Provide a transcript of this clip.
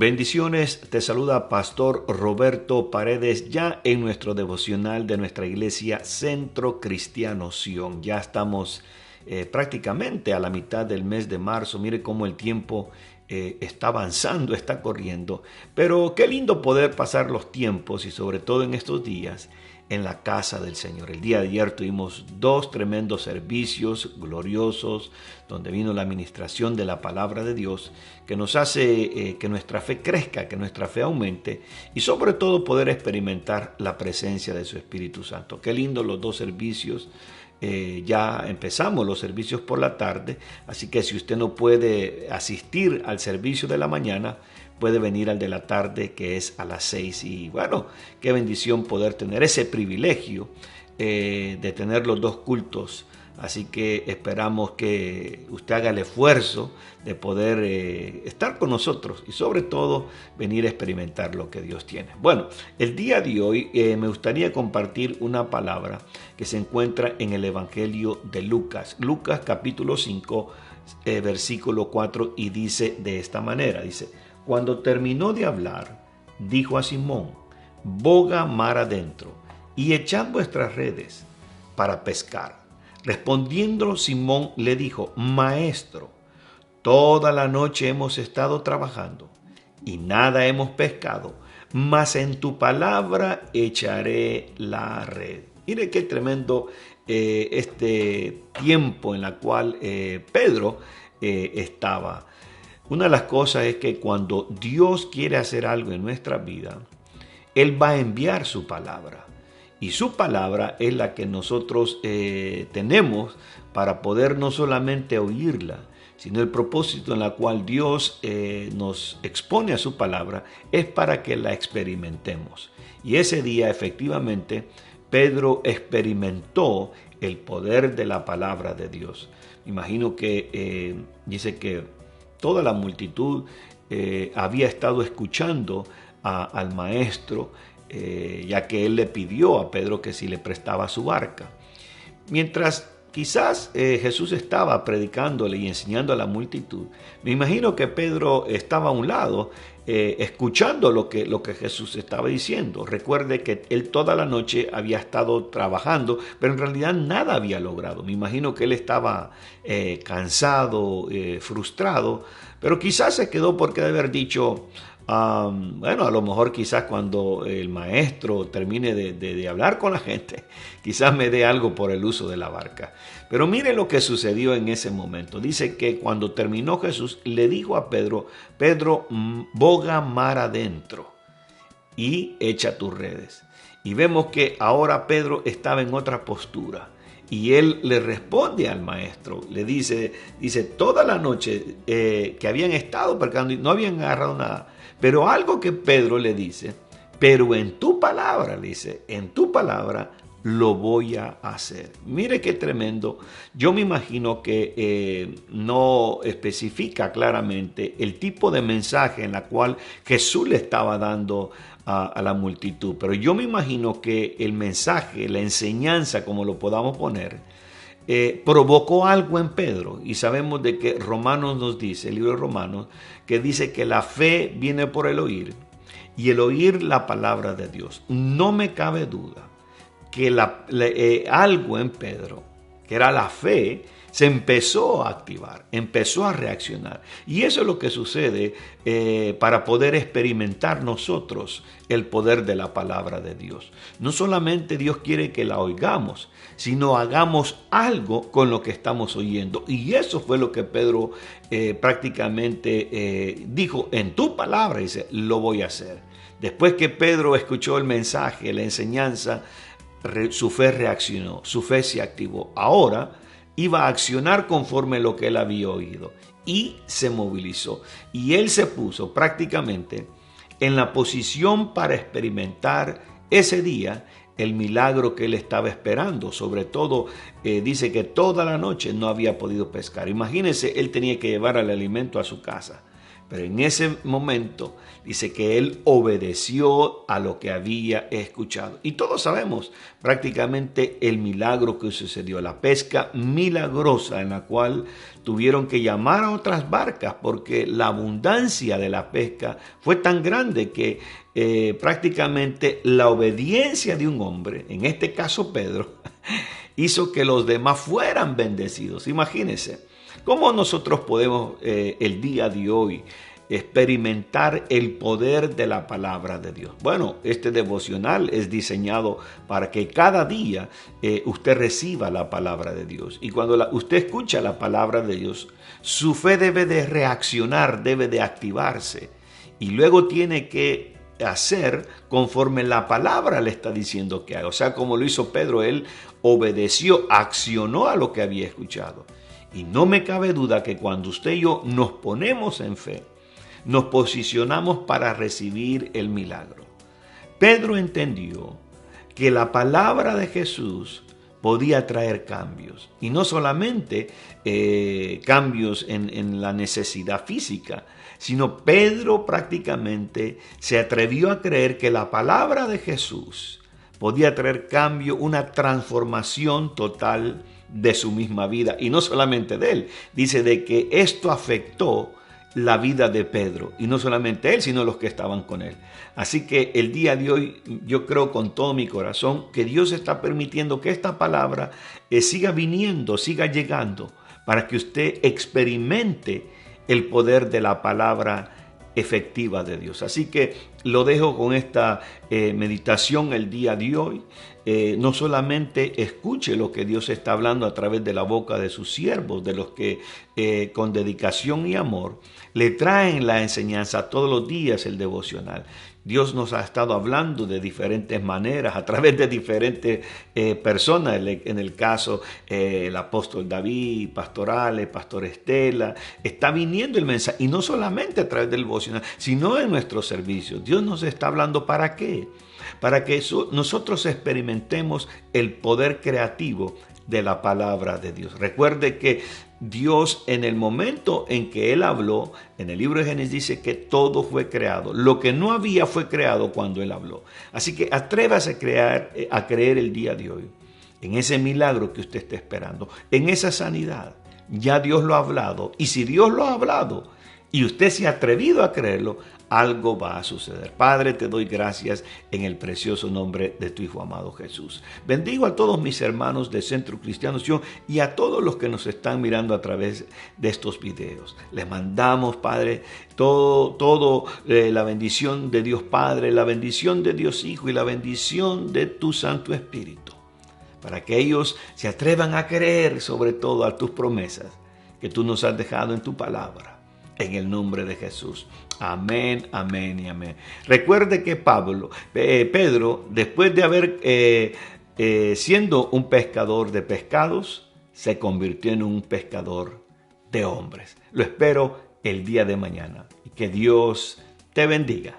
Bendiciones, te saluda Pastor Roberto Paredes ya en nuestro devocional de nuestra iglesia Centro Cristiano Sion. Ya estamos prácticamente a la mitad del mes de marzo. Mire cómo el tiempo está avanzando, está corriendo. Pero qué lindo poder pasar los tiempos y sobre todo en estos días en la casa del Señor. El día de ayer tuvimos 2 tremendos servicios gloriosos donde vino la administración de la palabra de Dios que nos hace que nuestra fe crezca, que nuestra fe aumente y sobre todo poder experimentar la presencia de su Espíritu Santo. Qué lindo los 2 servicios. Ya empezamos los servicios por la tarde, así que si usted no puede asistir al servicio de la mañana, puede venir al de la tarde, que es a las 6. Y bueno, qué bendición poder tener ese privilegio de tener los 2 cultos. Así que esperamos que usted haga el esfuerzo de poder estar con nosotros y sobre todo venir a experimentar lo que Dios tiene. Bueno, el día de hoy me gustaría compartir una palabra que se encuentra en el Evangelio de Lucas. Lucas capítulo 5, versículo 4 y dice de esta manera, dice: cuando terminó de hablar, dijo a Simón: boga mar adentro y echad vuestras redes para pescar. Respondiendo Simón le dijo: Maestro, toda la noche hemos estado trabajando y nada hemos pescado, mas en tu palabra echaré la red. Mire qué tremendo este tiempo en la cual Pedro estaba. Una de las cosas es que cuando Dios quiere hacer algo en nuestra vida, Él va a enviar su palabra. Y su palabra es la que nosotros tenemos para poder no solamente oírla, sino el propósito en la cual Dios nos expone a su palabra es para que la experimentemos. Y ese día efectivamente Pedro experimentó el poder de la palabra de Dios. Me imagino que dice que toda la multitud había estado escuchando al maestro, ya que él le pidió a Pedro que si le prestaba su barca. Mientras quizás Jesús estaba predicándole y enseñando a la multitud, me imagino que Pedro estaba a un lado escuchando lo que Jesús estaba diciendo. Recuerde que él toda la noche había estado trabajando, pero en realidad nada había logrado. Me imagino que él estaba cansado, frustrado, pero quizás se quedó porque de haber dicho: bueno, a lo mejor quizás cuando el maestro termine de hablar con la gente, quizás me dé algo por el uso de la barca. Pero mire lo que sucedió en ese momento. Dice que cuando terminó Jesús, le dijo a Pedro: Pedro, boga mar adentro y echa tus redes. Y vemos que ahora Pedro estaba en otra postura. Y él le responde al maestro, le dice toda la noche que habían estado pescando y no habían agarrado nada. Pero algo que Pedro le dice: pero en tu palabra, le dice, en tu palabra lo voy a hacer. Mire qué tremendo. Yo me imagino que no especifica claramente el tipo de mensaje en la cual Jesús le estaba dando a la multitud, pero yo me imagino que el mensaje, la enseñanza, como lo podamos poner, provocó algo en Pedro. Y sabemos de que Romanos nos dice, el libro de Romanos, que dice que la fe viene por el oír y el oír la palabra de Dios. No me cabe duda que algo en Pedro, que era la fe, se empezó a activar, empezó a reaccionar. Y eso es lo que sucede para poder experimentar nosotros el poder de la palabra de Dios. No solamente Dios quiere que la oigamos, sino hagamos algo con lo que estamos oyendo. Y eso fue lo que Pedro prácticamente dijo: en tu palabra, dice, lo voy a hacer. Después que Pedro escuchó el mensaje, la enseñanza, su fe reaccionó, su fe se activó. Ahora iba a accionar conforme lo que él había oído y se movilizó. Y él se puso prácticamente en la posición para experimentar ese día el milagro que él estaba esperando. Sobre todo, dice que toda la noche no había podido pescar. Imagínense, él tenía que llevar el alimento a su casa. Pero en ese momento dice que él obedeció a lo que había escuchado. Y todos sabemos prácticamente el milagro que sucedió, la pesca milagrosa en la cual tuvieron que llamar a otras barcas porque la abundancia de la pesca fue tan grande que prácticamente la obediencia de un hombre, en este caso Pedro, hizo que los demás fueran bendecidos. Imagínense. ¿Cómo nosotros podemos el día de hoy experimentar el poder de la palabra de Dios? Bueno, este devocional es diseñado para que cada día usted reciba la palabra de Dios. Y cuando usted escucha la palabra de Dios, su fe debe de reaccionar, debe de activarse. Y luego tiene que hacer conforme la palabra le está diciendo que haga. O sea, como lo hizo Pedro, él obedeció, accionó a lo que había escuchado. Y no me cabe duda que cuando usted y yo nos ponemos en fe, nos posicionamos para recibir el milagro. Pedro entendió que la palabra de Jesús podía traer cambios. Y no solamente cambios en la necesidad física, sino Pedro prácticamente se atrevió a creer que la palabra de Jesús podía traer cambio, una transformación total de su misma vida. Y no solamente de él, dice de que esto afectó la vida de Pedro. Y no solamente él, sino los que estaban con él. Así que el día de hoy, yo creo con todo mi corazón que Dios está permitiendo que esta palabra siga viniendo, siga llegando, para que usted experimente el poder de la palabra efectiva de Dios. Así que lo dejo con esta meditación el día de hoy. No solamente escuche lo que Dios está hablando a través de la boca de sus siervos, de los que con dedicación y amor le traen la enseñanza todos los días, el devocional. Dios nos ha estado hablando de diferentes maneras, a través de diferentes personas. En el caso, el apóstol David, pastorales, pastor Estela, está viniendo el mensaje. Y no solamente a través del devocional, sino en nuestros servicios. Dios nos está hablando ¿para qué? Para que nosotros experimentemos el poder creativo de la palabra de Dios. Recuerde que Dios, en el momento en que Él habló, en el libro de Génesis dice que todo fue creado. Lo que no había fue creado cuando Él habló. Así que atrévase a creer el día de hoy en ese milagro que usted está esperando, en esa sanidad. Ya Dios lo ha hablado. Y si Dios lo ha hablado y usted se ha atrevido a creerlo, algo va a suceder. Padre, te doy gracias en el precioso nombre de tu Hijo amado Jesús. Bendigo a todos mis hermanos de Centro Cristiano Sion y a todos los que nos están mirando a través de estos videos. Les mandamos, Padre, todo la bendición de Dios Padre, la bendición de Dios Hijo y la bendición de tu Santo Espíritu, para que ellos se atrevan a creer sobre todo a tus promesas que tú nos has dejado en tu palabra. En el nombre de Jesús. Amén, amén y amén. Recuerde que Pedro, después de haber siendo un pescador de pescados, se convirtió en un pescador de hombres. Lo espero el día de mañana. Y que Dios te bendiga.